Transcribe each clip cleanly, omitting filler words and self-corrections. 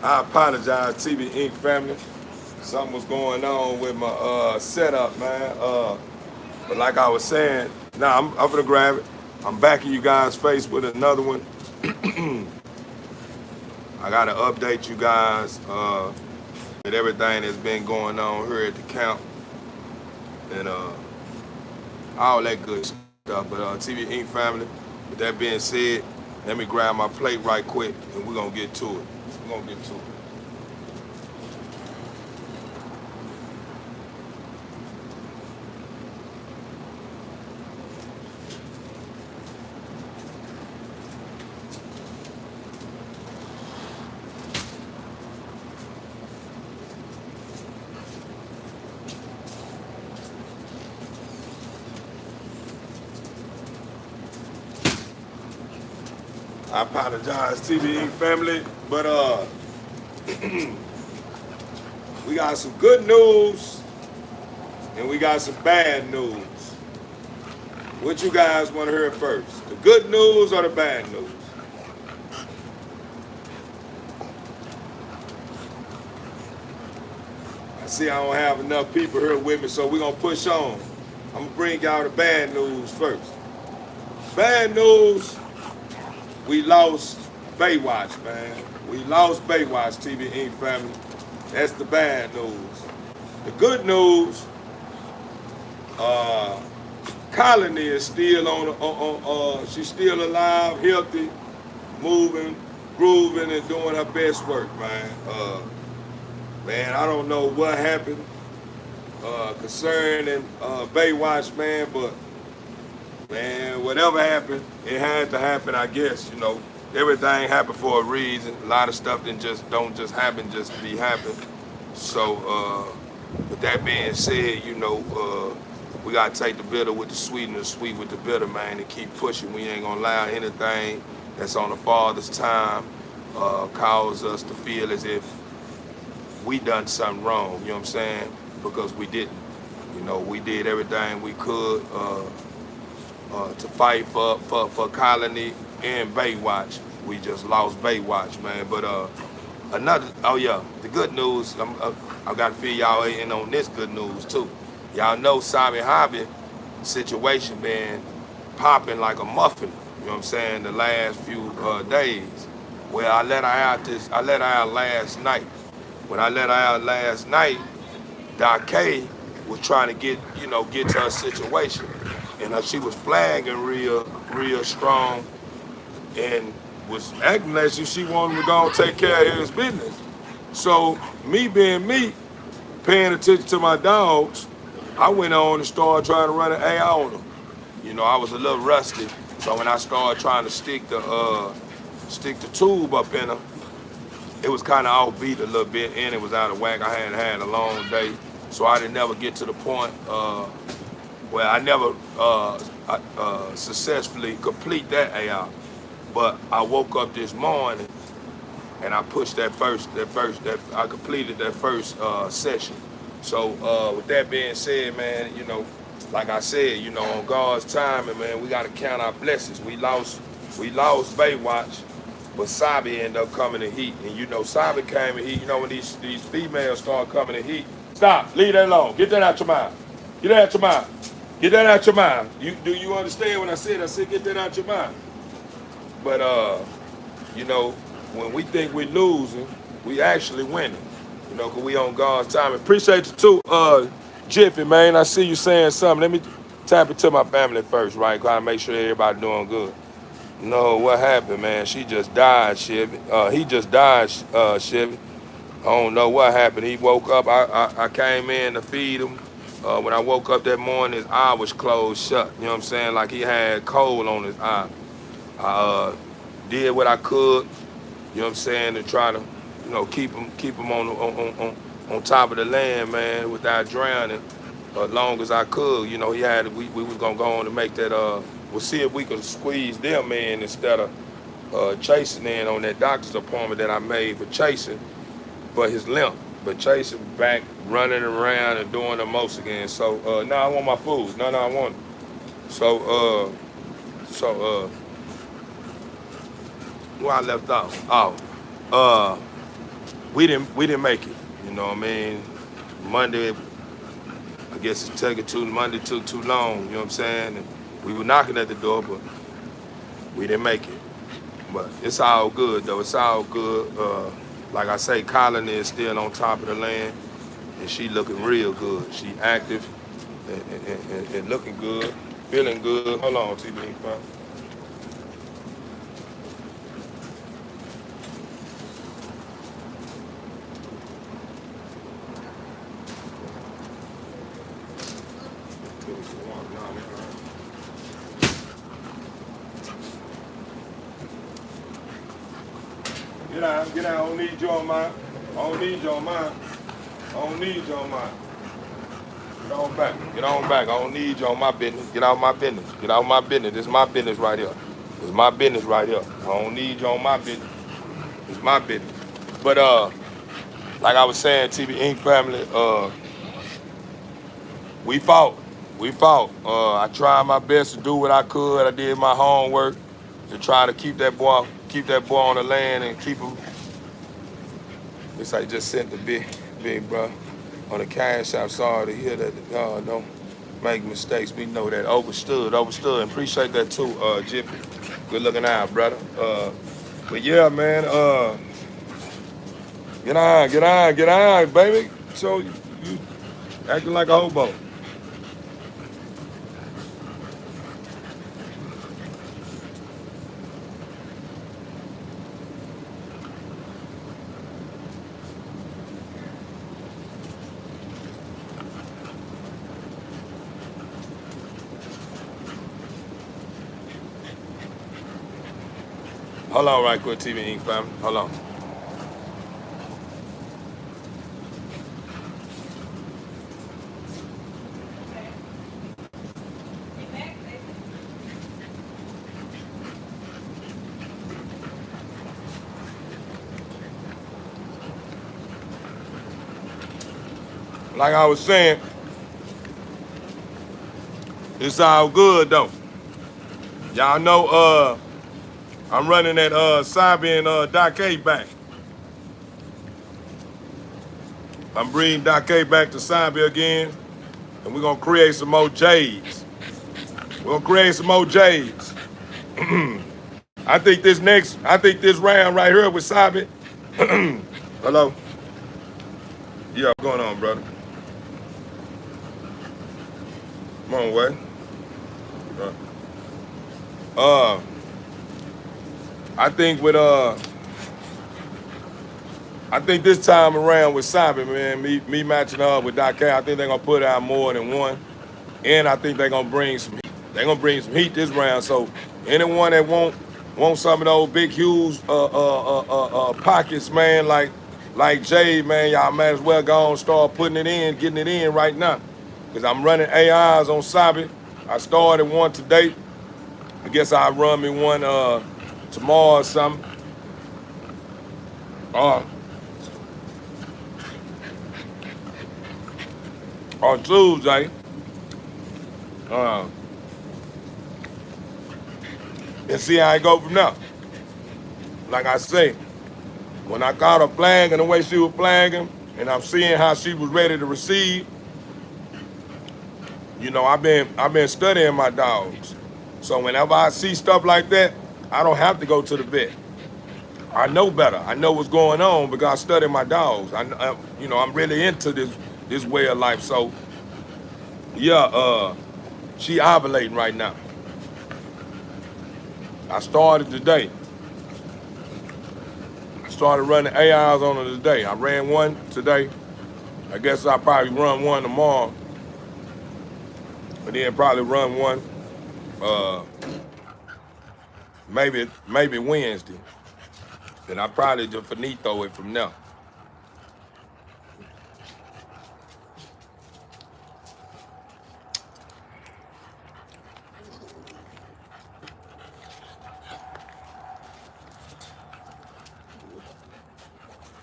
I apologize, TB Inc. family. Something was going on with my setup, man. But like I was saying, nah, I'm gonna grab it. I'm back in you guys' face with another one. I gotta update you guys with everything that's been going on here at the camp and all that good stuff. But TB Inc. family, with that being said, let me grab my plate right quick and we're gonna get to it. We're gonna get to it. I apologize, TBE family, but we got some good news and we got some bad news. What you guys want to hear first? The good news or the bad news? I see I don't have enough people here with me, so we're gonna push on. I'm gonna bring y'all the bad news first. Bad news, we lost Baywatch, man. We lost Baywatch, TBE family. That's the bad news. The good news, uh, Colony is still she's still alive, healthy, moving, grooving, and doing her best work, man. Man, I don't know what happened concerning Baywatch, man, but man, whatever happened, it had to happen, I guess. You know, everything happened for a reason. A lot of stuff didn't just don't just happen just to be happen. So, with that being said, we gotta take the bitter with the sweet and the sweet with the bitter, man, and keep pushing. We ain't gonna allow anything that's on the Father's time cause us to feel as if we done something wrong. You know what I'm saying? Because we didn't. You know, we did everything we could to fight for Colony and Baywatch. We just lost Baywatch, man. But oh yeah, the good news. I got to fill y'all in on this good news too. Y'all know Sabi Hobby situation been popping like a muffin. You know what I'm saying? The last few days. Well, I let her out last night. When I let her out last night, Doc K was trying to get to her situation, and she was flagging real strong, and was acting as if she wanted to go and take care of his business. So me being me, paying attention to my dogs, I went on and started trying to run an AI on them. You know, I was a little rusty, so when I started trying to stick the tube up in her, it was kind of offbeat a little bit, and it was out of whack. I had had a long day, so I didn't never get to the point where I never successfully complete that AI. But I woke up this morning and I pushed that I completed that first session. So with that being said, man, like I said, on God's timing, man, we gotta count our blessings. We lost Baywatch, but Sabi ended up coming in heat. And Sabi came in heat. When these females start coming in heat, stop, leave that alone. Get that out your mind. Get that out your mind. Get that out your mind. Do you understand what I said? I said get that out your mind. But when we think we're losing, we actually winning. Cause we on God's time. Appreciate you too, Jiffy, man. I see you saying something. Let me tap it to my family first, right? Gotta make sure everybody doing good. No, what happened, man? She just died, Chevy. He just died, Chevy. I don't know what happened. He woke up. I came in to feed him. When I woke up that morning, his eye was closed shut. You know what I'm saying? Like he had coal on his eye. I did what I could, you know what I'm saying, to try to, keep him on top of the land, man, without drowning, as long as I could. He had we was gonna go on to make that. We'll see if we could squeeze them in instead of chasing in on that doctor's appointment that I made for chasing for his limp. But chasing back, running around and doing the most again. So now I want my food. No, I want it. So where I left off. Oh, we didn't make it. You know what I mean? Monday, I guess it's taking Monday took too long. You know what I'm saying? And we were knocking at the door, but we didn't make it. But it's all good though. It's all good. Like I say, Colony is still on top of the land, and she looking real good. She active and looking good, feeling good. Hold on, TB. Get out. I don't need you on mine. I don't need you on mine. I don't need you on mine. Get on back. Get on back. I don't need you on my business. Get out my business. Get out my business. This is my business right here. This is my business right here. I don't need you on my business. It's my business. But like I was saying, TV Inc. family, we fought. We fought. I tried my best to do what I could. I did my homework to try to keep that boy on the land and keep him. This I just sent the big bro on the cash app. Sorry to hear that. Don't make mistakes. We know that. Overstood. And appreciate that too, Jiffy. Good looking out, brother. But yeah, man. Get on, baby. So you acting like a hobo. Hold on right quick, TV Inc. family. Hold on. Like I was saying, it's all good though. Y'all know I'm running that Sabi and Dake back. I'm bringing Dake back to Sabi again, and we're gonna create some more J's. We're gonna create some more J's. I think this round right here with Sabi. Hello? Yeah, what's going on, brother? Come on, way. I think this time around with Sabi, man, me matching up with Dake, I think they're gonna put out more than one, and I think they're gonna bring some heat. They're gonna bring some heat this round. So anyone that want some of those big, huge pockets, man, like Jay, man, y'all might as well go on start putting it in, getting it in right now, because I'm running AIs on Sabi. I started one today. I guess I'll run me one tomorrow or something. On Tuesday. And see how I go from now. Like I say, when I caught her flagging the way she was flagging, and I'm seeing how she was ready to receive, you know, I've been studying my dogs. So whenever I see stuff like that, I don't have to go to the vet. I know better. I know what's going on because I study my dogs. I'm really into this way of life. So yeah, she ovulating right now. I started today. I started running AIs on her today. I ran one today. I guess I'll probably run one tomorrow. But then probably run one maybe Wednesday. Then I probably just finito it from there.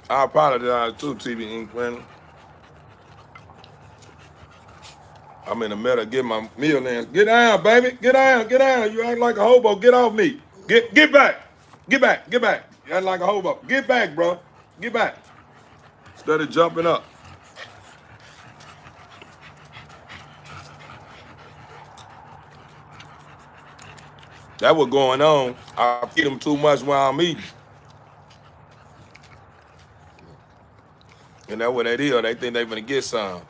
I apologize too, TV Inc. Man. I'm in the middle of getting my meal in. Get down, baby. Get down. You act like a hobo. Get off me. Get back. Get back. You act like a hobo. Get back, bro. Get back. instead of jumping up. That was going on. I feed them too much while I'm eating. And that's what that is. They think they gonna get some.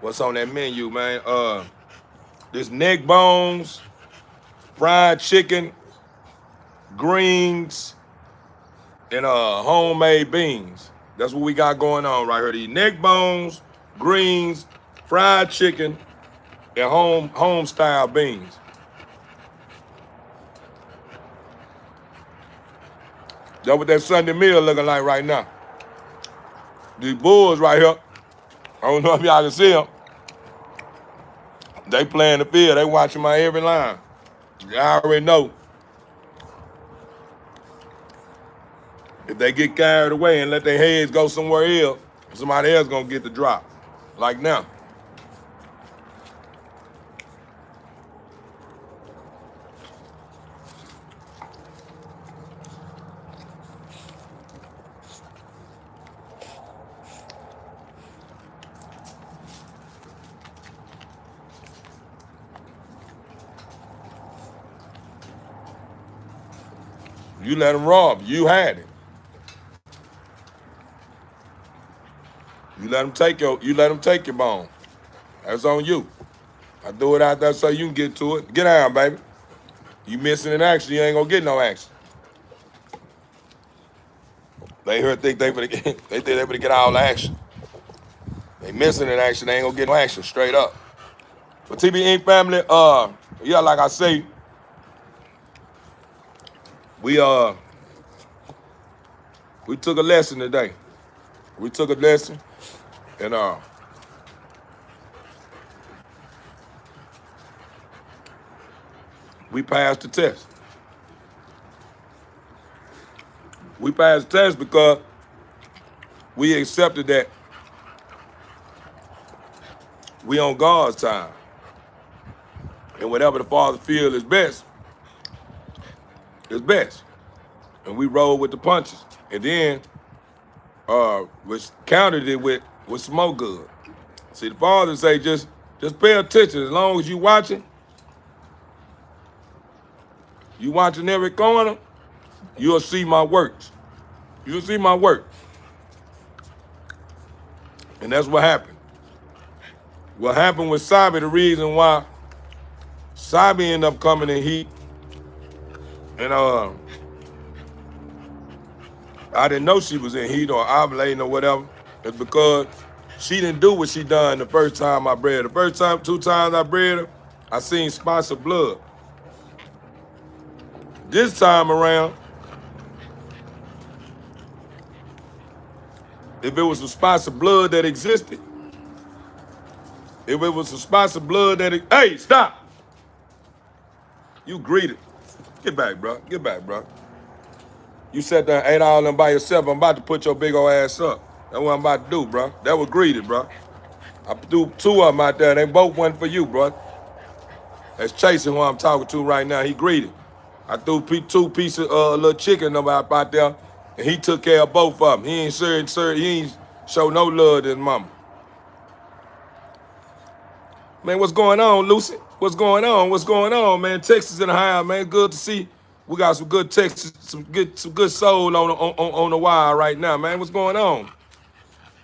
What's on that menu, man? This neck bones, fried chicken, greens, and homemade beans. That's what we got going on right here. These neck bones, greens, fried chicken, and home style beans. That's what that Sunday meal looking like right now. These bulls right here, I don't know if y'all can see them. They playing the field. They watching my every line. Y'all already know. If they get carried away and let their heads go somewhere else, somebody else gonna get the drop. Like now. You let them rob. You had it. You let them take your bone. That's on you. I do it out there so you can get to it. Get down, baby. You missing an action, you ain't gonna get no action. They think they finna get all the action. They missing an action, they ain't gonna get no action, straight up. But TB Inc. family, yeah, like I say, we took a lesson today. We took a lesson, and we passed the test. We passed the test because we accepted that we on God's time. And whatever the Father feels is best, is best. And we rolled with the punches. And then, which countered it with some more good. See, the Father say, just pay attention. As long as you watching every corner, you'll see my works. You'll see my work. And that's what happened. What happened with Sabi, the reason why Sabi ended up coming in heat, and I didn't know she was in heat or ovulating or whatever, is because she didn't do what she done the first time I bred her. The first time, 2 times I bred her, I seen spots of blood. This time around, if it was some spots of blood that existed, hey, stop! You greeted. Get back, bro. Get back, bro. You sat there and ate all of them by yourself. I'm about to put your big old ass up. That's what I'm about to do, bro. That was greeted, bro. I threw 2 of them out there. They both went for you, bro. That's Chasing who I'm talking to right now. He greeted. I threw 2 pieces of little chicken out there, and he took care of both of them. He ain't show no love to his mama. Man, what's going on, Lucy? What's going on? What's going on, man? Texas in the house, man. Good to see. We got some good Texas, some good soul on the wire right now, man. What's going on?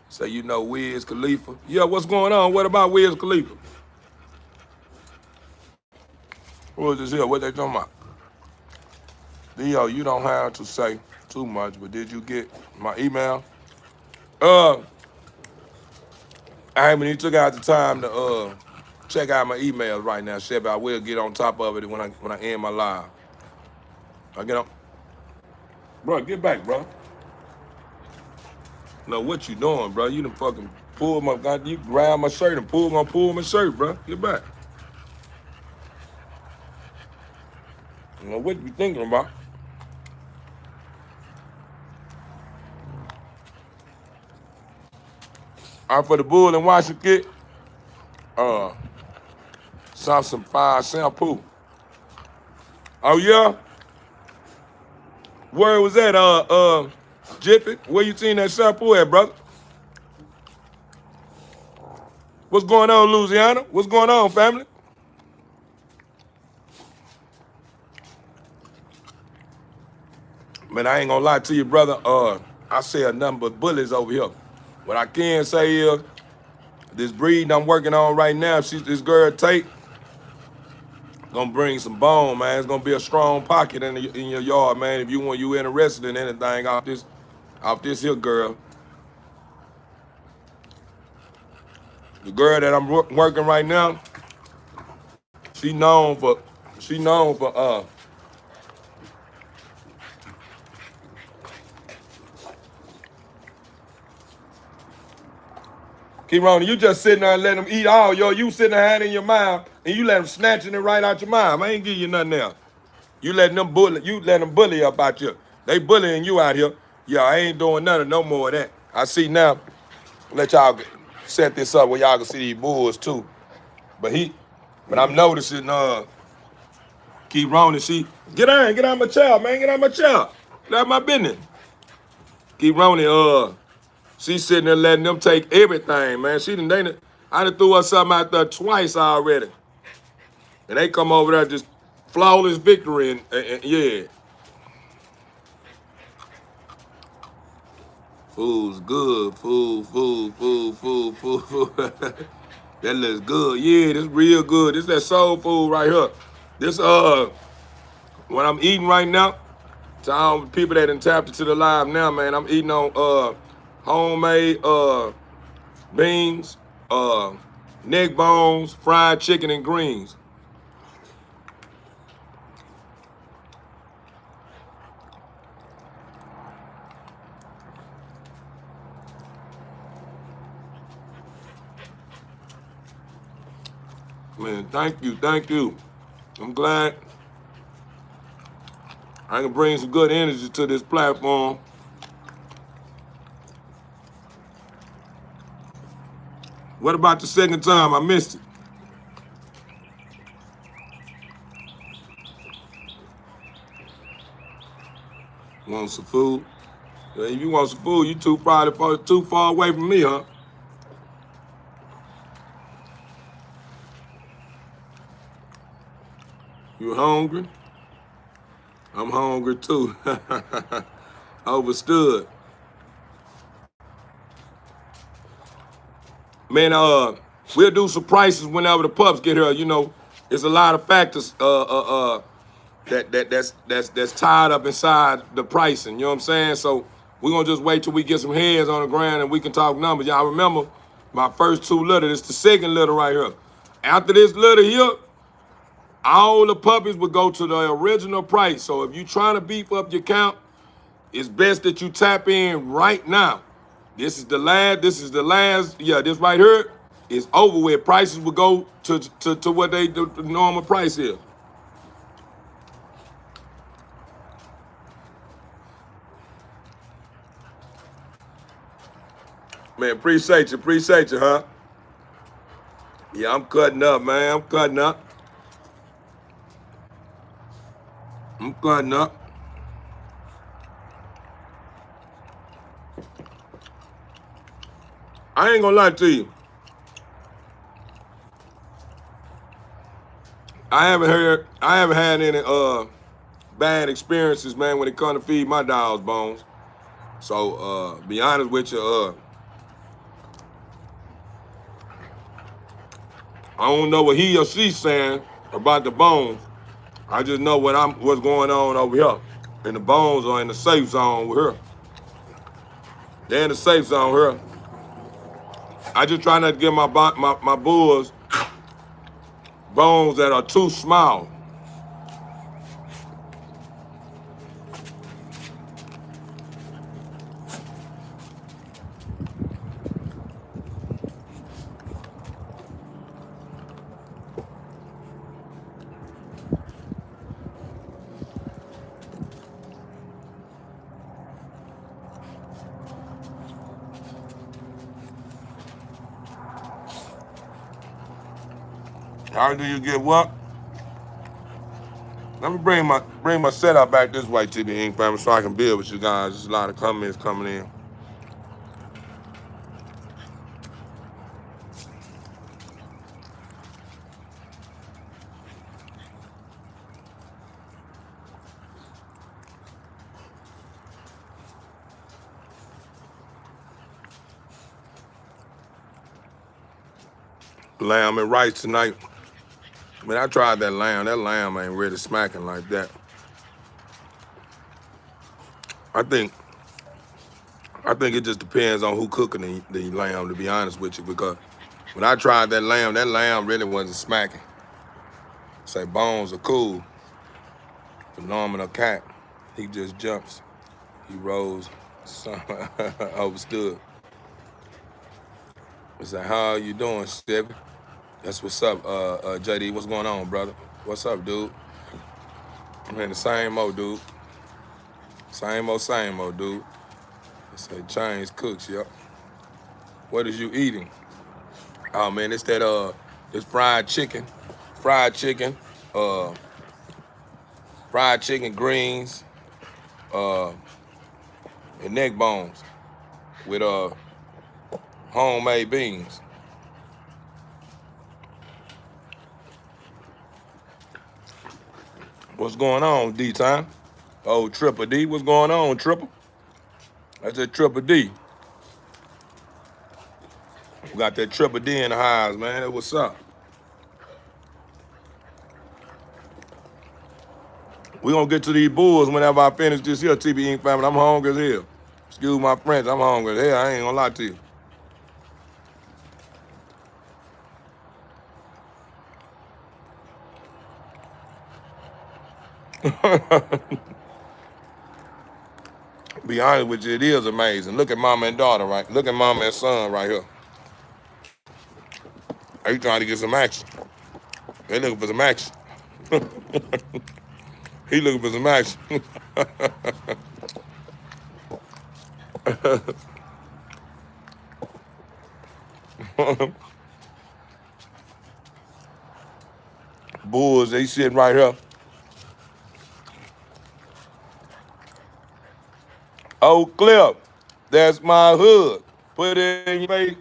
Say you know Wiz Khalifa. Yeah, what's going on? What about Wiz Khalifa? What was this here? What they talking about? Leo, you don't have to say too much, but did you get my email? I haven't even took out the time to check out my emails right now, Chevy. I will get on top of it when I end my live. I get on. Bro, get back, bro. No, what you doing, bro? You done fucking pull you grab my shirt and pull my shirt, bro. Get back. You know what you thinking about? All right, for the bull and wash your kit, some fire shampoo. Oh yeah? Where was that? Jiffy, where you seen that shampoo at, brother? What's going on, Louisiana? What's going on, family? Man, I ain't gonna lie to you, brother. I see a number of bullies over here. What I can say is, this breed I'm working on right now, this girl Tate, gonna bring some bone, man. It's gonna be a strong pocket in your yard, man. If you interested in anything off this here girl. The girl that I'm working right now, she known for Keep Ronnie, you just sitting there and letting them eat all you sitting there had in your mouth and you let them snatching it right out your mouth. I ain't give you nothing else. You letting them bully up out you. They bullying you out here. Yeah, I ain't doing nothing no more of that. I see now. Let y'all set this up where y'all can see these bulls too. But I'm noticing Keep Ronnie, get out my child, man, get out my child. Get out my business. Keep Ronnie, she sitting there letting them take everything, man. I done threw her something out there twice already. And they come over there just flawless victory and yeah. Food's good. Food. That looks good. Yeah, this real good. This that soul food right here. This what I'm eating right now, to all the people that done tapped into the live now, man, I'm eating on homemade beans, neck bones, fried chicken, and greens. Man, thank you. I'm glad I can bring some good energy to this platform. What about the second time? I missed it. Want some food? If you want some food, you probably too far away from me, huh? You hungry? I'm hungry too. Overstood. Man, we'll do some prices whenever the pups get here. You know, it's a lot of factors that's tied up inside the pricing. You know what I'm saying? So we're gonna just wait till we get some heads on the ground and we can talk numbers. Y'all remember my first 2 litter. This the second litter right here. After this litter here, all the puppies would go to the original price. So if you're trying to beef up your count, it's best that you tap in right now. This is the last. Yeah, this right here is over with. Prices will go to what the normal price is. Man, appreciate you, huh? Yeah, I'm cutting up, man. I'm cutting up. I ain't gonna lie to you. I haven't had any bad experiences, man, when it comes to feed my dogs bones. So be honest with you, I don't know what he or she's saying about the bones. I just know what's going on over here. And the bones are in the safe zone with her. They're in the safe zone here. I just try not to give my bulls bones that are too small. How do you get what? Let me bring my setup back this way to the Ink family so I can build with you guys. There's a lot of comments coming in. Lamb and rice tonight. Man, I tried that lamb. That lamb ain't really smacking like that. I think I think it just depends on who cooking the lamb, to be honest with you, because when I tried that lamb really wasn't smacking. Say bones are cool. Phenomenal cat. He just jumps. He rolls. So, overstood. I said, how are you doing, Stevie? That's what's up, JD. What's going on, brother? What's up, dude? Man, the same old dude. Same old dude. I say change cooks, yep. What is you eating? Oh man, it's that this fried chicken. Fried chicken, uh, fried chicken greens, uh, and neck bones with homemade beans. What's going on, D-Time? Oh, Triple D, what's going on, Triple? That's that Triple D. We got that Triple D in the house, man. What's up? We gonna get to these bulls whenever I finish this here, TB Ink family. I'm hungry as hell. Excuse my French, I'm hungry as hell. I ain't gonna lie to you. Be honest with you, it is amazing. Look at mama and daughter, right? Look at mama and son right here. Are you trying to get some action? They looking for some action. He looking for some action. Bulls, they sitting right here. Oh, Clip, that's my hood. Put it in your face.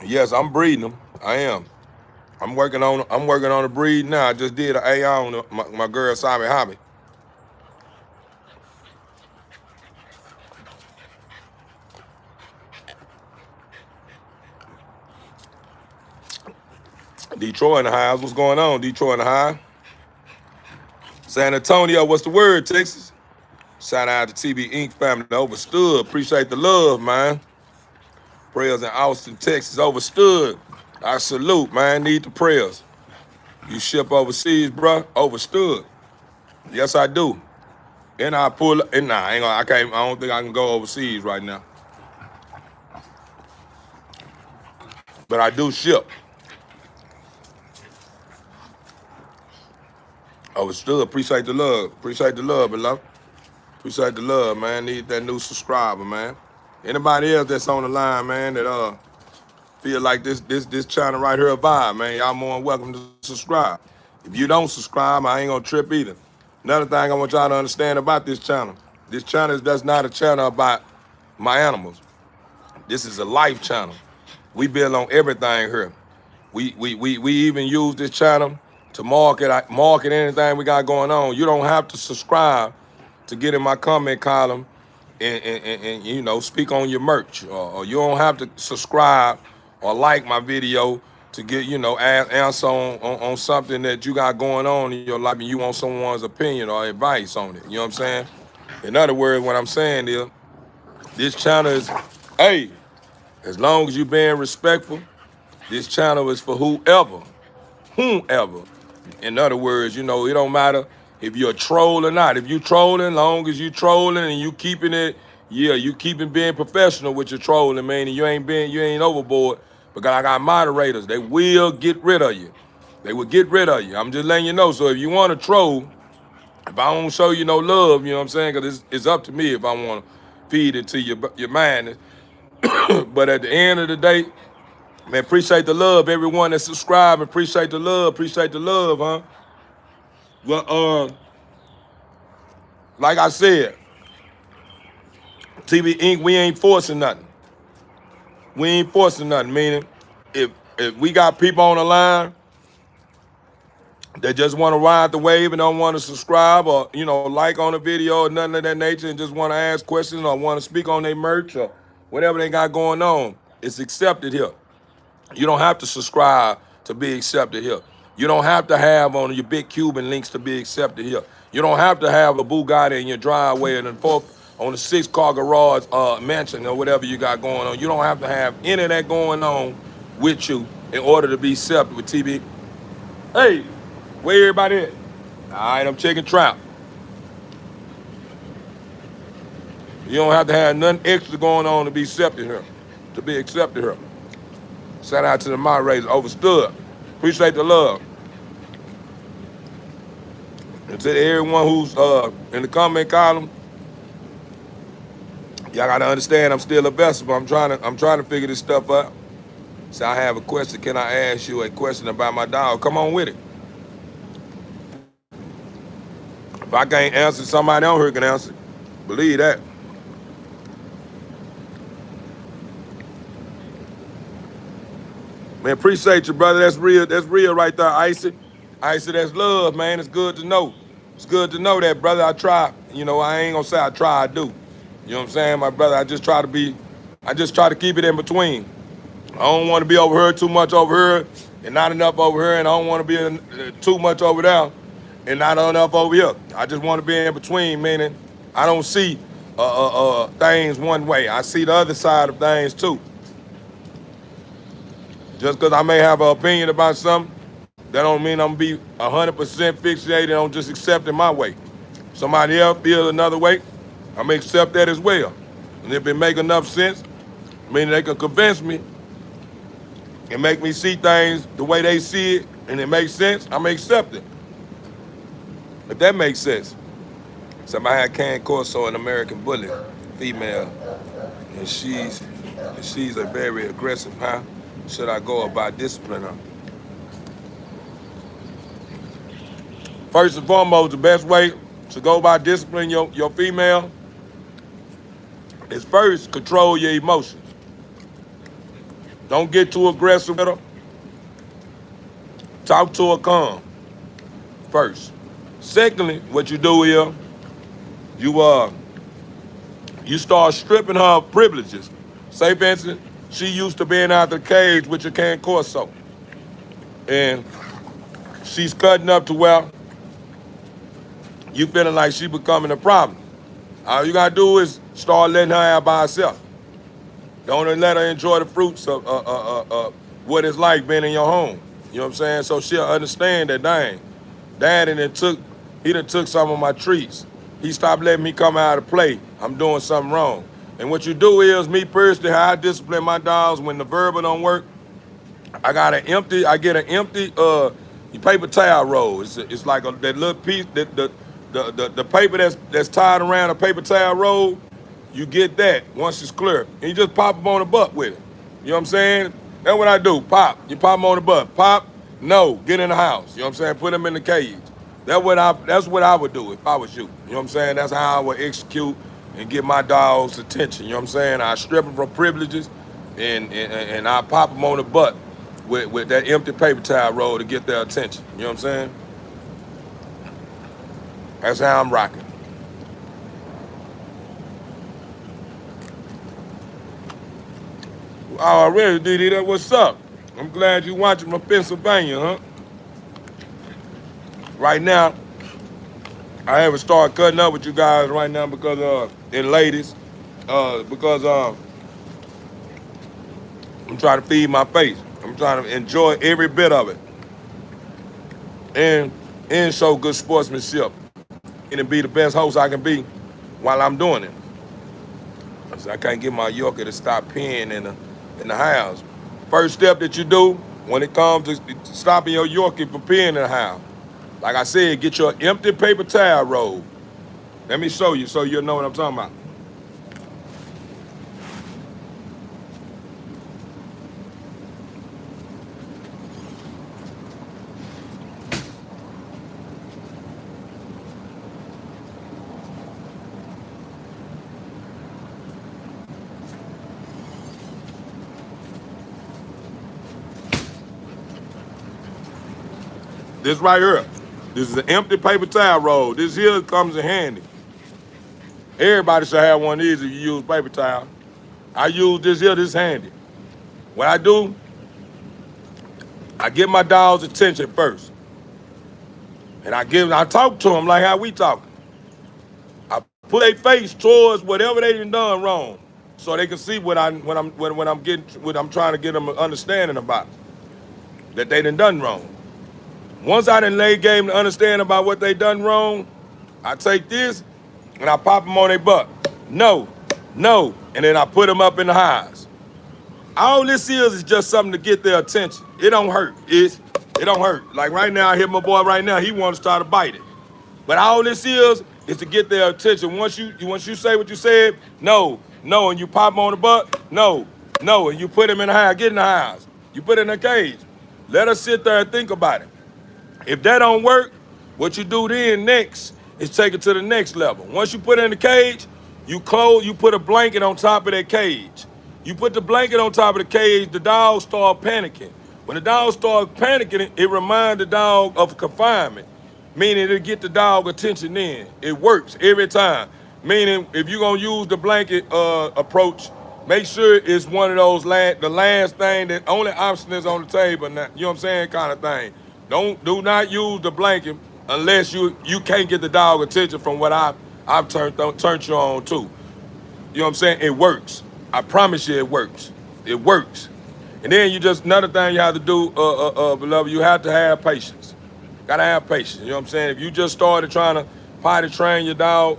Yes, I'm breeding them. I am. I'm working on a breed now. I just did an AI on my girl Sabi Hobby. Detroit in the house. What's going on, Detroit in the house? San Antonio, what's the word, Texas? Shout out to TB Ink family. Overstood. Appreciate the love, man. Prayers in Austin, Texas. Overstood. I salute, man. Need the prayers. You ship overseas, bruh? Overstood. Yes, I do. And I pull. And nah, I ain't gonna. I can't. I don't think I can go overseas right now. But I do ship. Overstood. Appreciate the love. Appreciate the love, beloved. Appreciate the love, man. Need that new subscriber, man. Anybody else that's on the line, man, that feel like this channel right here a vibe, man, y'all more than welcome to subscribe. If you don't subscribe, I ain't gonna trip either. Another thing I want y'all to understand about this channel is that's not a channel about my animals. This is a life channel. We build on everything here. We even use this channel to market anything we got going on. You don't have to subscribe to get in my comment column and you know, speak on your merch, or you don't have to subscribe or like my video to get, you know, answer on something that you got going on in your life and you want someone's opinion or advice on it. You know what I'm saying? In other words, what I'm saying is this channel is, hey, as long as you being respectful, this channel is for whomever. In other words, you know, it don't matter if you're a troll or not. If you trolling, long as you trolling and you keeping it, yeah, you keeping being professional with your trolling, man, and you ain't overboard. Because I got moderators, they will get rid of you. They will get rid of you. I'm just letting you know. So if you want to troll, If I don't show you no love, you know what I'm saying? Because it's up to me if I want to feed it to your mind. But at the end of the day, man, appreciate the love. Everyone that subscribe, appreciate the love. Appreciate the love, huh? Well, like I said, TV Inc. We ain't forcing nothing. We ain't forcing nothing. Meaning, if we got people on the line that just want to ride the wave and don't want to subscribe or like on a video or nothing of that nature and just want to ask questions or want to speak on their merch or whatever they got going on, it's accepted here. You don't have to subscribe to be accepted here. You don't have to have on your big Cuban links to be accepted here. You don't have to have a Bugatti in your driveway and then on a 6-car garage mansion or whatever you got going on. You don't have to have any of that going on with you in order to be accepted with TV. Hey, where everybody at? All right, I'm checking trap. You don't have to have nothing extra going on to be accepted here. To be accepted here. Shout out to the moderators. Overstood. Appreciate the love. And to everyone who's in the comment column, y'all gotta understand I'm still a vessel, but I'm trying to figure this stuff out. So I have a question. Can I ask you a question about my dog? Come on with it. If I can't answer, somebody on here can answer. Believe that. Man, appreciate you, brother. That's real. That's real right there, Icy. Icy, that's love, man. It's good to know. It's good to know that, brother. I try. I ain't gonna say I try, I do. You know what I'm saying, my brother? I just try to keep it in between. I don't want to be over here too much over here and not enough over here, and I don't want to be too much over there and not enough over here. I just want to be in between, meaning I don't see things one way. I see the other side of things too. Just because I may have an opinion about something, that don't mean I'm going to be 100% fixated on just accepting my way. Somebody else feels another way, I'm going to accept that as well. And if it make enough sense, meaning they can convince me and make me see things the way they see it, and it makes sense, I'm going to accept it. If that makes sense. Somebody had Can Corso, an American Bully, female, and she's a very aggressive, huh? Should I go about disciplining her? First and foremost, the best way to go about disciplining your female is first control your emotions. Don't get too aggressive with her. Talk to her calm first. Secondly, what you do is you start stripping her of privileges. Say, for instance, she used to being out the cage with your Can Corso, and she's cutting up to where you feeling like she becoming a problem. All you gotta do is start letting her out by herself. Don't let her enjoy the fruits of what it's like being in your home. You know what I'm saying? So she'll understand that, dang, Daddy done took some of my treats. He stopped letting me come out to play. I'm doing something wrong. And what you do is, me personally, how I discipline my dogs when the verbal don't work, I get an empty paper towel roll. It's like that little piece, the paper that's tied around a paper towel roll. You get that once it's clear, and you just pop them on the butt with it. You know what I'm saying? That's what I do. Pop. You pop them on the butt. Pop. No. Get in the house. You know what I'm saying? Put them in the cage. That's what I would do if I was you. You know what I'm saying? That's how I would execute and get my dog's attention. You know what I'm saying? I strip them from privileges, and I pop them on the butt with that empty paper towel roll to get their attention. You know what I'm saying? That's how I'm rocking. Already, DD, what's up? I'm glad you're watching from Pennsylvania, huh? Right now, I haven't started cutting up with you guys right now because, and ladies, because I'm trying to feed my face. I'm trying to enjoy every bit of it. And show good sportsmanship. And be the best host I can be while I'm doing it. So I can't get my Yorker to stop peeing in the house. First step that you do when it comes to stopping your Yorkie from peeing in the house Like I said, get your empty paper towel roll. Let me show you so you'll know what I'm talking about. This right here. This is an empty paper towel roll. This here comes in handy. Everybody should have one of these if you use paper towel. I use this here, this handy. What I do, I get my dog's attention first. And I talk to them like how we talking. I put their face towards whatever they done wrong, so they can see what I'm trying to get them an understanding about that they done wrong. Once I done lay game to understand about what they done wrong, I take this and I pop them on their butt. No, no, and then I put them up in the highs. All this is just something to get their attention. It don't hurt. It don't hurt. Like right now, I hear my boy right now. He wants to start to bite it. But all this is to get their attention. Once you say what you said, no, no, and you pop them on the butt, no, no, and you put them in the house, get in the house. You put it in a cage. Let us sit there and think about it. If that don't work, what you do then next is take it to the next level. Once you put it in the cage, you put a blanket on top of that cage. You put the blanket on top of the cage, the dog start panicking. When the dog starts panicking, it reminds the dog of confinement, meaning it'll get the dog attention in. It works every time. Meaning, if you're gonna use the blanket approach, make sure it's one of those the last thing that only option is on the table. Now, you know what I'm saying, kind of thing. Do not use the blanket unless you can't get the dog attention from what I've turned you on to. You know what I'm saying? It works. I promise you, it works. It works. And then another thing you have to do, beloved, you have to have patience. Gotta have patience. You know what I'm saying? If you just started trying to potty train your dog,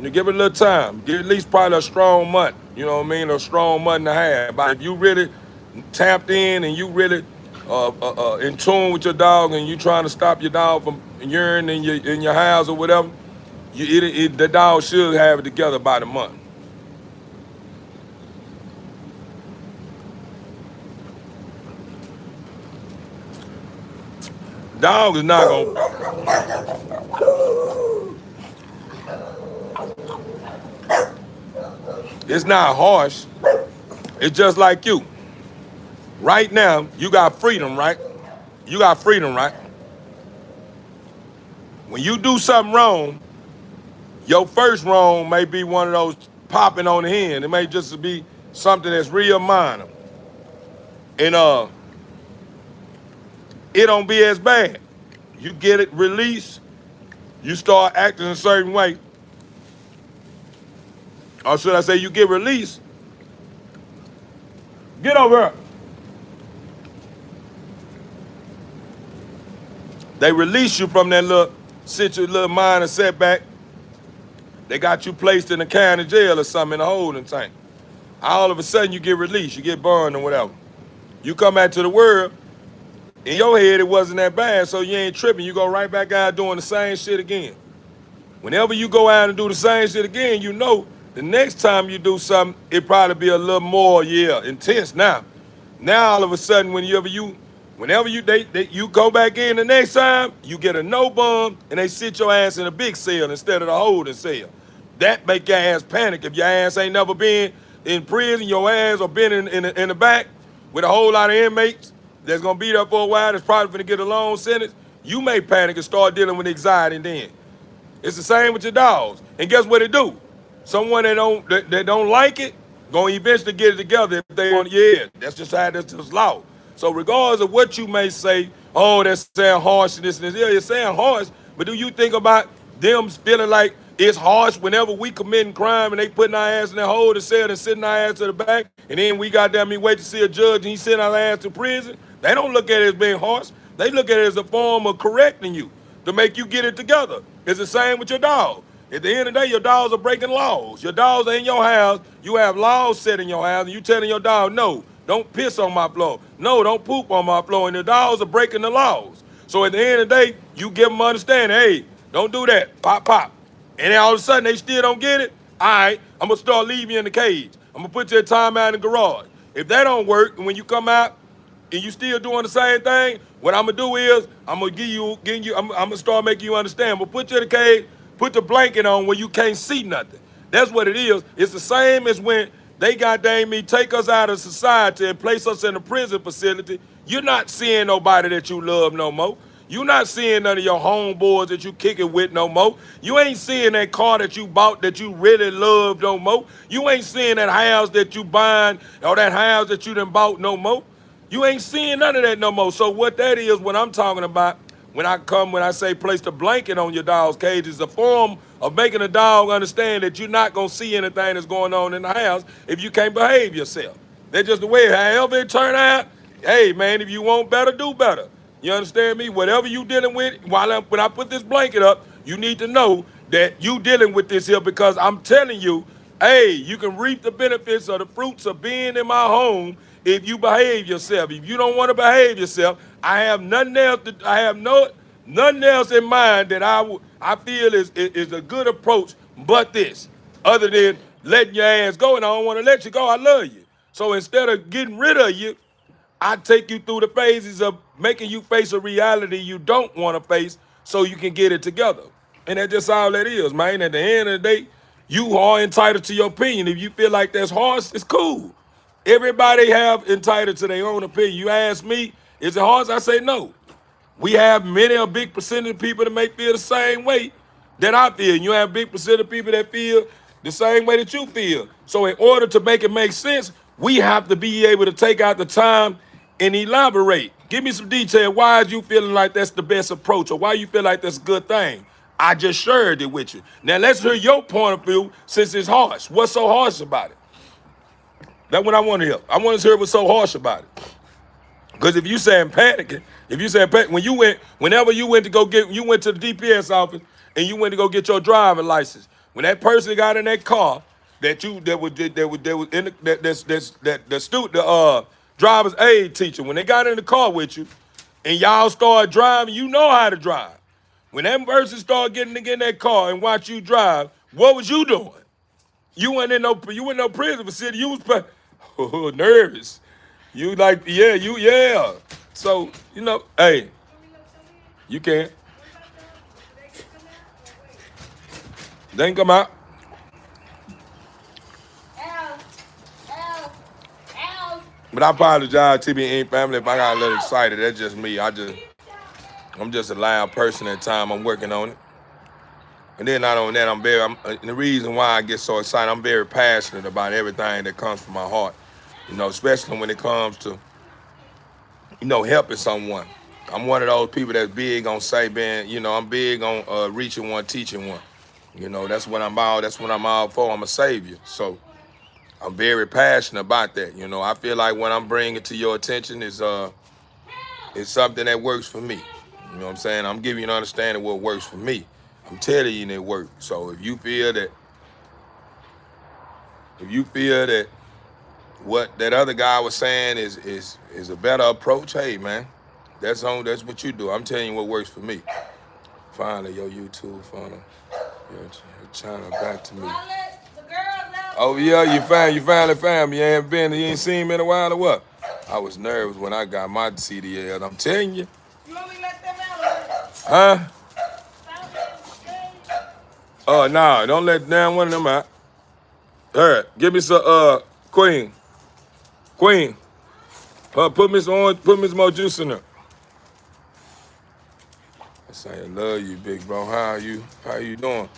you give it a little time. Give it at least probably a strong month. You know what I mean? A strong month and a half. But if you really tapped in and you really in tune with your dog and you trying to stop your dog from urinating in your house or whatever, the dog should have it together by the month. Dog is not gonna. It's not harsh. It's just like you. Right now, you got freedom, right? You got freedom, right? When you do something wrong, your first wrong may be one of those popping on the hand. It may just be something that's real minor. And it don't be as bad. You get it released, you start acting a certain way. Or should I say you get released? Get over here. They release you from that little minor setback. They got you placed in a county jail or something in a holding tank. All of a sudden you get released, you get burned or whatever. You come back to the world, in your head it wasn't that bad, so you ain't tripping. You go right back out doing the same shit again. Whenever you go out and do the same shit again, you know the next time you do something, it probably be a little more, intense now. Now all of a sudden, whenever you go back in the next time, you get a no bum and they sit your ass in a big cell instead of the holding cell. That make your ass panic. If your ass ain't never been in prison, your ass or been in the back with a whole lot of inmates that's gonna be there for a while, that's probably gonna get a long sentence, you may panic and start dealing with anxiety then. It's the same with your dogs. And guess what it do? Someone that don't like it, gonna eventually get it together if they want. Yeah, that's just law. So regardless of what you may say, oh, that's saying harsh and this and this, yeah, you're saying harsh, but do you think about them feeling like it's harsh whenever we committing crime and they putting our ass in that hole to cell and sitting our ass to the back, and then we wait to see a judge and he send our ass to prison? They don't look at it as being harsh. They look at it as a form of correcting you to make you get it together. It's the same with your dog. At the end of the day, your dogs are breaking laws. Your dogs are in your house. You have laws set in your house, and you telling your dog, no, don't piss on my floor. No, don't poop on my floor. And the dogs are breaking the laws. So at the end of the day, you give them understanding, hey, don't do that, pop, pop. And then all of a sudden they still don't get it, all right, I'm gonna start leaving you in the cage. I'm gonna put you a time out in the garage. If that don't work, and when you come out and you still doing the same thing, what I'm gonna do is I'm gonna start making you understand. I'm gonna put you in the cage, put the blanket on where you can't see nothing. That's what it is. It's the same as when they goddamn me take us out of society and place us in a prison facility. You're not seeing nobody that you love no more. You not seeing none of your homeboys that you kicking with no more. You ain't seeing that car that you bought that you really love no more. You ain't seeing that house that you buying or that house that you done bought no more. You ain't seeing none of that no more. So what that is, what I'm talking about, when I say place the blanket on your dog's cage, is a form of making a dog understand that you're not gonna see anything that's going on in the house if you can't behave yourself. That's just the way, however it turn out, hey man, if you want better, do better. You understand me? Whatever you dealing with, when I put this blanket up, you need to know that you dealing with this here because I'm telling you, hey, you can reap the benefits of the fruits of being in my home if you behave yourself. If you don't want to behave yourself, I have nothing else. Nothing else in mind that I feel is a good approach, but this. Other than letting your ass go, and I don't want to let you go. I love you. So instead of getting rid of you, I take you through the phases of making you face a reality you don't want to face so you can get it together. And that's just all that is, man. At the end of the day, you are entitled to your opinion. If you feel like that's harsh, it's cool. Everybody have entitled to their own opinion. You ask me, is it harsh? I say no. We have a big percentage of people that may feel the same way that I feel. You have a big percentage of people that feel the same way that you feel. So in order to make it make sense, we have to be able to take out the time and elaborate. Give me some detail. Why are you feeling like that's the best approach, or why you feel like that's a good thing? I just shared it with you. Now let's hear your point of view since it's harsh. What's so harsh about it? That's what I want to hear. I want to hear what's so harsh about it. Because if you saying panicking, whenever you went to the DPS office and you went to go get your driving license, when that person got in that car the driver's aid teacher, when they got in the car with you and y'all started driving, you know how to drive. When that person started getting in that car and watch you drive, what was you doing? You weren't in no prison facility. You was nervous. You like, yeah. So, hey, you can't. They ain't come out. But I apologize, TB Inc. family, if I got a little excited. That's just me. I'm just a loud person at time. I'm working on it. And then not only that, the reason why I get so excited, I'm very passionate about everything that comes from my heart. Especially when it comes to, helping someone. I'm one of those people that's big on I'm big on reaching one, teaching one. That's what I'm all for. I'm a savior. So I'm very passionate about that. I feel like what I'm bringing to your attention is something that works for me. You know what I'm saying? I'm giving you an understanding of what works for me. I'm telling you it works. So if you feel that what that other guy was saying is a better approach, hey man, that's what you do. I'm telling you what works for me. Finally, your YouTube funnel, your channel back to me. Oh yeah, you finally found me. You ain't seen me in a while or what? I was nervous when I got my CDL. I'm telling you. You want me to let them out? Huh? Oh no, don't let damn one of them out. All right, give me some Queen. Put me some more juice in there. I say I love you, big bro. How you doing?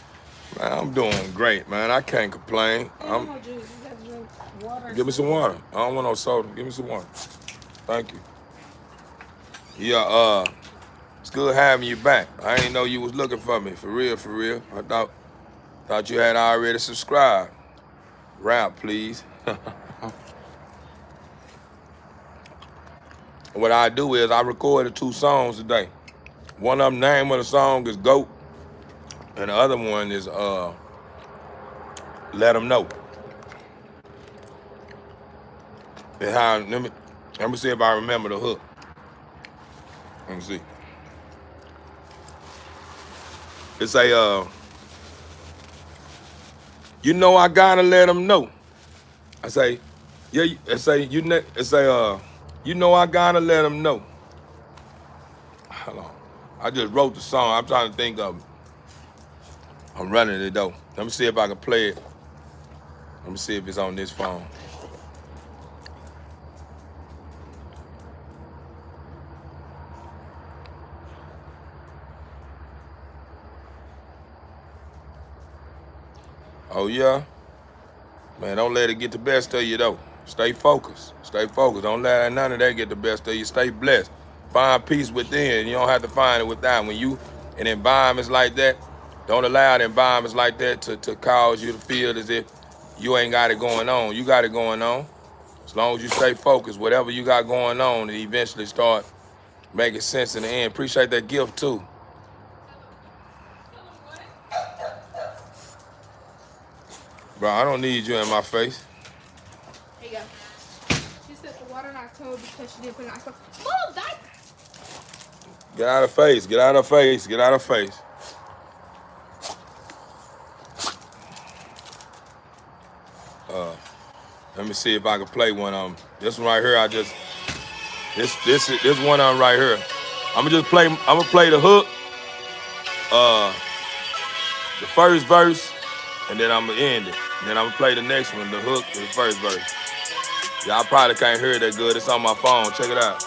Man, I'm doing great, man. I can't complain. Give me some water. I don't want no soda. Give me some water. Thank you. Yeah, it's good having you back. I ain't know you was looking for me, for real. I thought you had already subscribed. Rap, please. What I do is I recorded 2 songs today. One of them, name of the song is Goat, and the other one is Let Them Know. And let me see if I remember the hook. Let me see. It's a, you know I gotta let them know. I say, yeah, I say, it's a, you know I gotta let them know. Hold on. I just wrote the song. I'm trying to think of it. I'm running it though. Let me see if I can play it. Let me see if it's on this phone. Oh yeah? Man, don't let it get the best of you though. Stay focused. Stay focused. Don't let none of that get the best of you. Stay blessed. Find peace within. You don't have to find it without. When you in environments like that, don't allow the environments like that to cause you to feel as if you ain't got it going on. You got it going on. As long as you stay focused, whatever you got going on, it eventually start making sense in the end. Appreciate that gift too. Bro, I don't need you in my face. There you go. She said the water not cold because she didn't put it on. Mom, that's... Get out of face. Get out of face. Get out of face. Let me see if I can play one of them. This one right here, this one of them right here. I'm gonna play the hook, the first verse, and then I'm gonna end it. And then I'm gonna play the next one, the hook, and the first verse. Y'all probably can't hear it that good. It's on my phone. Check it out.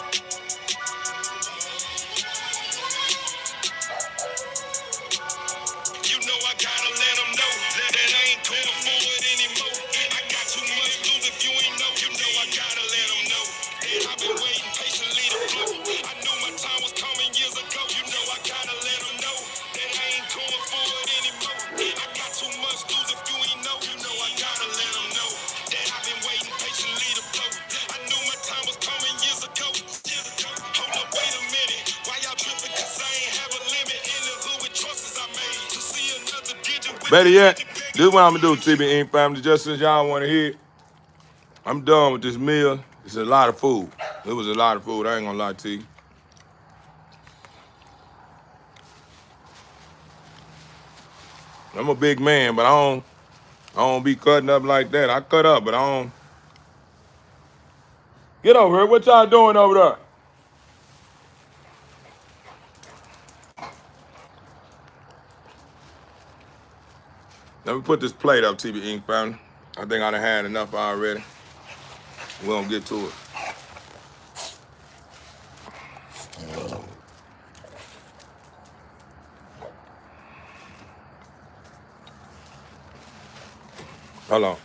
You know I gotta let them know that I ain't going forward anymore. I got too much to lose if you ain't know. You know I gotta let them know that I've been waiting patiently to flow. I knew my time was coming years ago. You know I gotta let them know that I ain't going forward anymore. I got too much to lose if you ain't know. You know I gotta let them know that I've been waiting patiently to flow. I knew my time was coming years ago. Hold up, wait a minute. Why y'all tripping? Cause I ain't have a limit in the hood with choices I made. To see another digit with better yet, this is what I'm gonna do, TB Inc. family. Just since y'all wanna hear it, I'm done with this meal. It's a lot of food. It was a lot of food, I ain't gonna lie to you. I'm a big man, but I don't be cutting up like that. I cut up, but I don't. Get over here. What y'all doing over there? Let me put this plate up, TB Inc. family. I think I done had enough already. We're gonna get to it. Hold on.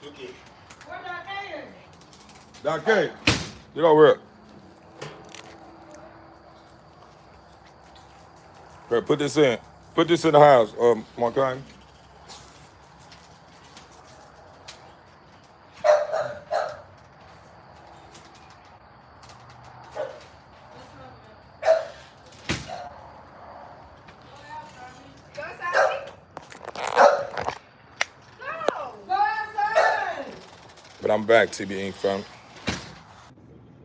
Where that K? Doc K, get over here. Here, put this in. Put this in the house, Marcani. Go outside. No. Go outside. But I'm back, TB Inc. fam.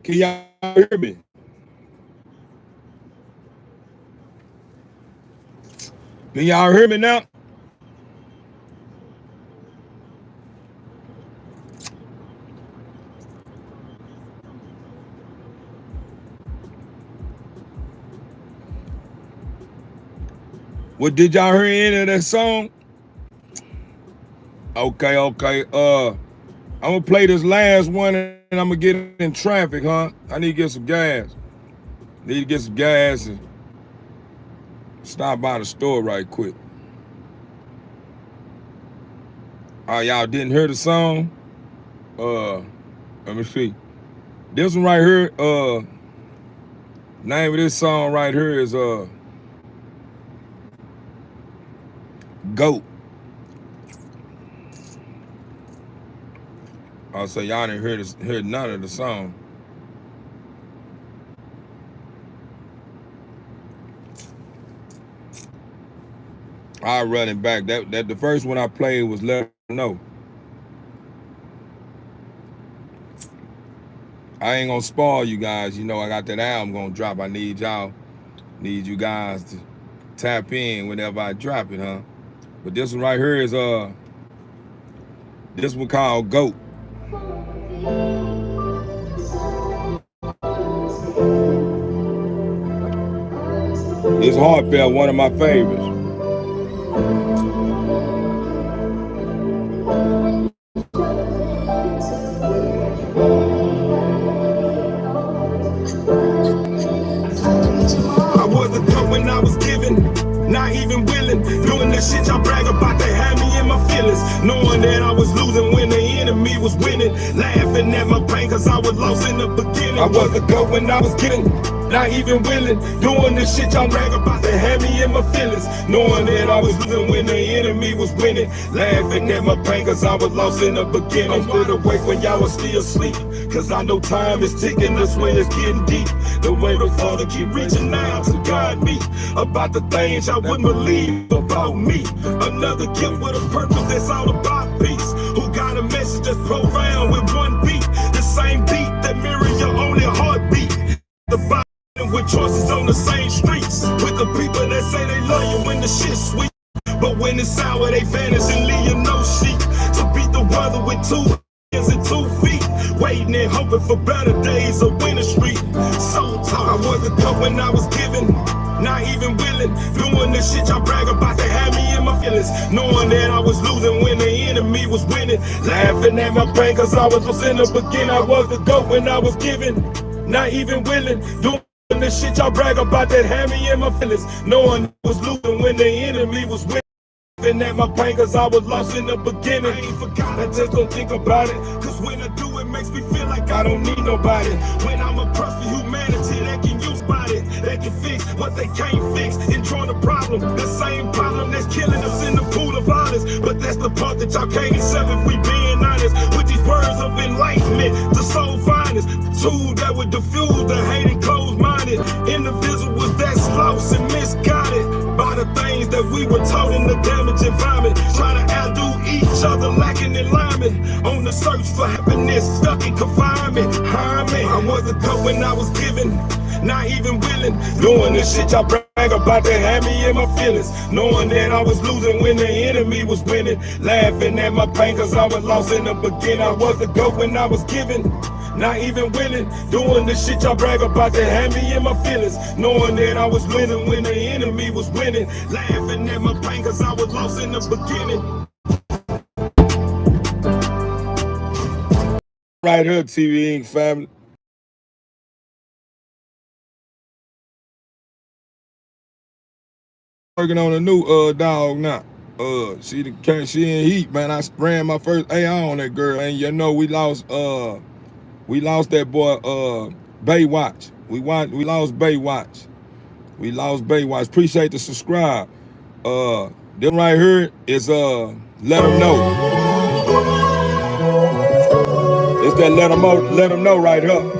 Can y'all hear me? Can y'all hear me now? What, did y'all hear any of that song? Okay. I'm gonna play this last one and I'm gonna get in traffic, huh? I need to get some gas. Need to get some gas and stop by the store right quick. Y'all didn't hear the song? Let me see. This one right here, name of this song right here is Goat. I'll say y'all didn't hear none of the song. I'll run it back. That the first one I played was Let Her Know. I ain't gonna spoil you guys. You know I got that album gonna drop. I need you guys to tap in whenever I drop it, huh? But this one right here is this one called Goat. It's heartfelt, one of my favorites. I was a goat when I was giving, not even willing. Doing the shit y'all brag about, they had me in my feelings. Knowing that I was losing when the enemy was winning. Laughing at my pain cause I was lost in the beginning. I was a goat when I was giving, not even willing. Doing the shit y'all brag about, they had me in my feelings. Knowing that I was losing when the enemy was winning. Laughing at my pain cause I was lost in the beginning. I'm still awake when y'all was still asleep, cause I know time is ticking, this way it's getting deep. The way the Father keep reaching out to guide me about the things y'all wouldn't believe about me. Another gift with a purpose that's all about peace. Who got a message that's profound with one beat? The same beat that mirror your only heartbeat. The bottom with choices on the same streets. With the people that say they love you when the shit's sweet. But when it's sour, they vanish and leave you no sheep. To beat the weather with 2 hands and 2 feet. Waiting and hoping for better days of Winter Street. So tough. I was a goat when I was giving, not even willing. Doing the shit y'all brag about, they had me in my feelings. Knowing that I was losing when the enemy was winning. Laughing at my pain cause I was lost in the beginning. I was the goat when I was giving, not even willing. Doing the shit y'all brag about, that had me in my feelings. Knowing I was losing when the enemy was winning. Laughing at my pain cause I was lost in the beginning. I ain't forgot, I just don't think about it. Cause when I do, it makes me feel like I don't need nobody. When I'm oppressed for humanity, that can use body, that can fix what they can't fix. Enjoy the problem, the same problem that's killing us in the pool of violence. But that's the part that y'all can't accept if we being honest. With these words of enlightenment, the soul finest tool that would diffuse the hating, closed-minded individuals that's lost and misguided by the things that we were taught in the damaged environment. Trying to outdo each other, lacking in alignment. On the search for happiness, stuck in confinement. I was a goat when I was giving, not even willing. Doing the shit y'all brag about, they had me in my feelings. Knowing that I was losing when the enemy was winning. Laughing at my pain cause I was lost in the beginning. I was a goat when I was giving, not even willing. Doing the shit y'all brag about, they had me in my feelings. Knowing that I was losing when the enemy was winning. Laughing at my pain cause I was lost in the beginning. Right here, TV Inc. family. Working on a new dog now. She in heat, man. I ran my first AI on that girl, and you know we lost that boy Baywatch. We lost Baywatch. We lost Baywatch. Appreciate the subscribe. Them right here is let them know. It's that let them know right here.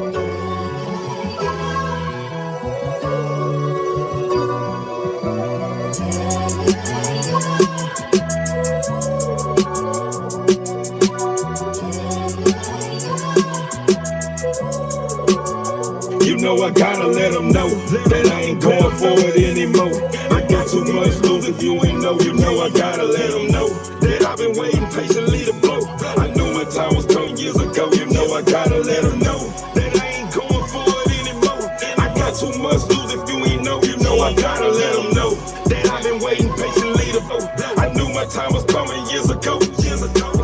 You know I gotta let them know that I ain't going for it anymore. I got too much lose if you ain't know. You know I gotta let them know that I've been waiting patiently to blow. I knew my time was coming years ago. You know I gotta let them know that I ain't going for it anymore. I got too much lose if you ain't know. You know I gotta let them know that I've been waiting patiently to blow. I knew my time was coming years ago.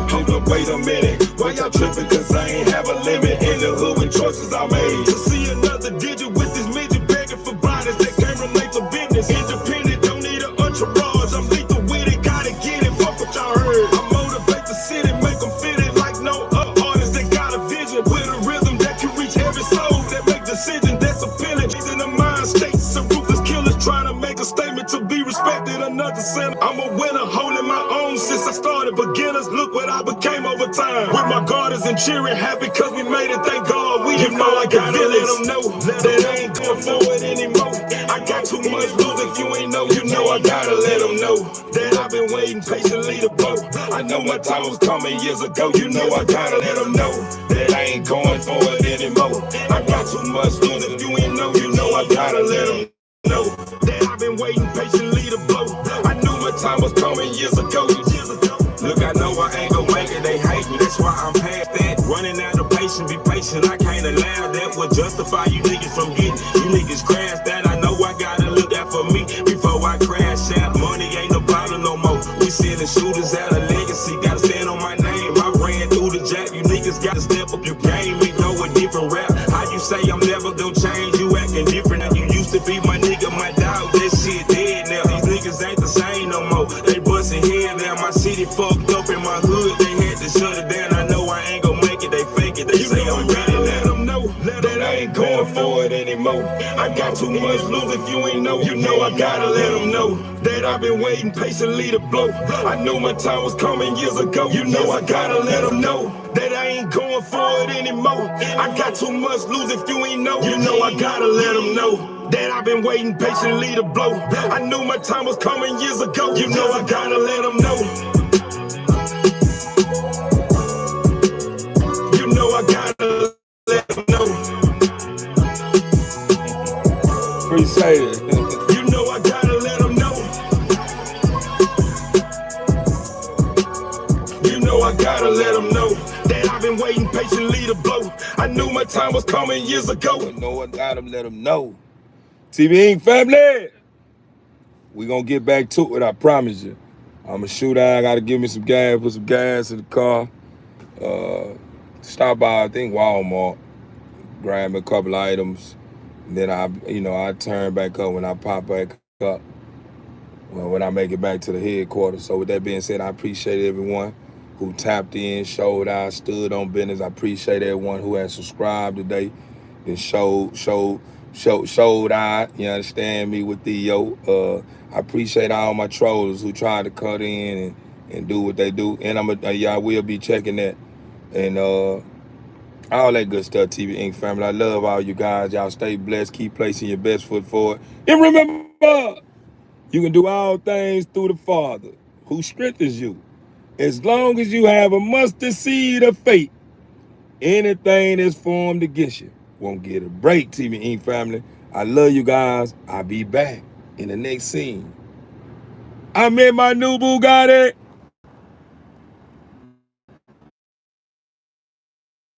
Hold up, wait a minute. Why y'all tripping? Cause I ain't have a limit in the hood when choices I made. To see another digit with this midget begging for bodies that can't relate to business. Independent, don't need an entourage. I'm lethal with it, gotta get it. Fuck what y'all heard. I motivate the city, make them fit it like no other artist that got a vision with a rhythm that can reach every soul that make decisions that's appealing. He's in the mind states, some ruthless killers trying to make a statement to be respected. Another sin, I'm a winner, holding my own since I started. Beginners, look what I became over time. With my garters and cheering, happy cause we made it, thank God. We you know I gotta let them know that I ain't going for it anymore. I got too much lose if you ain't know. You know I gotta let them know that I've been waiting patiently to blow. I know my time was coming years ago. You know I gotta let them know that I ain't going for it anymore. I got too much lose if you ain't know. You know I gotta let them know that I've been waiting patiently to blow. I knew my time was coming years ago. Look, I know I ain't gon' make it, they hate me, that's why I'm past that. Running out of patience, be patient, I can't allow that. Would justify you niggas from getting, you niggas crash that. I know I gotta look out for me before I crash out. Money ain't no problem no more. We sending shooters out of legacy, gotta stand on my name. I ran through the jack, you niggas gotta step up your game. We know a different rap. How you say I'm never gonna change? You acting different now. You used to be my nigga, my dog, that shit dead now. These niggas ain't the same no more. They bustin' head now, my city fucked up in my hood. They had to shut it down. I know I ain't gon' make it, they fake it. They say I'm ready, let them know that I ain't going for it anymore. I got too much lose if you ain't know. You know I gotta let them know that I've been waiting patiently to blow. I knew my time was coming years ago. You know I gotta let them know that I ain't going for it anymore. I got too much lose if you ain't know. You know I gotta let them know that I've been waiting patiently to blow. I knew my time was coming years ago. You know I gotta let them know. You know I gotta let them know. Appreciate it. You know I gotta let them know. You know I gotta let them know that I've been waiting patiently to blow. I knew my time was coming years ago. You know I gotta let them know. TV Inc. family, we gonna get back to it, I promise you. I'ma shoot out, I gotta give me some gas, put some gas in the car. Stop by, I think Walmart, grab a couple items. Then I turn back up when I pop back up. Well, when I make it back to the headquarters. So with that being said, I appreciate everyone who tapped in, showed out, stood on business. I appreciate everyone who has subscribed today and showed out. You understand me with the I appreciate all my trollers who tried to cut in and do what they do. And I will be checking that and all that good stuff, TV Inc. family. I love all you guys. Y'all stay blessed. Keep placing your best foot forward. And remember, you can do all things through the Father who strengthens you. As long as you have a mustard seed of faith, anything that's formed against you won't get a break, TV Inc. family. I love you guys. I'll be back in the next scene. I'm in my new Bugatti.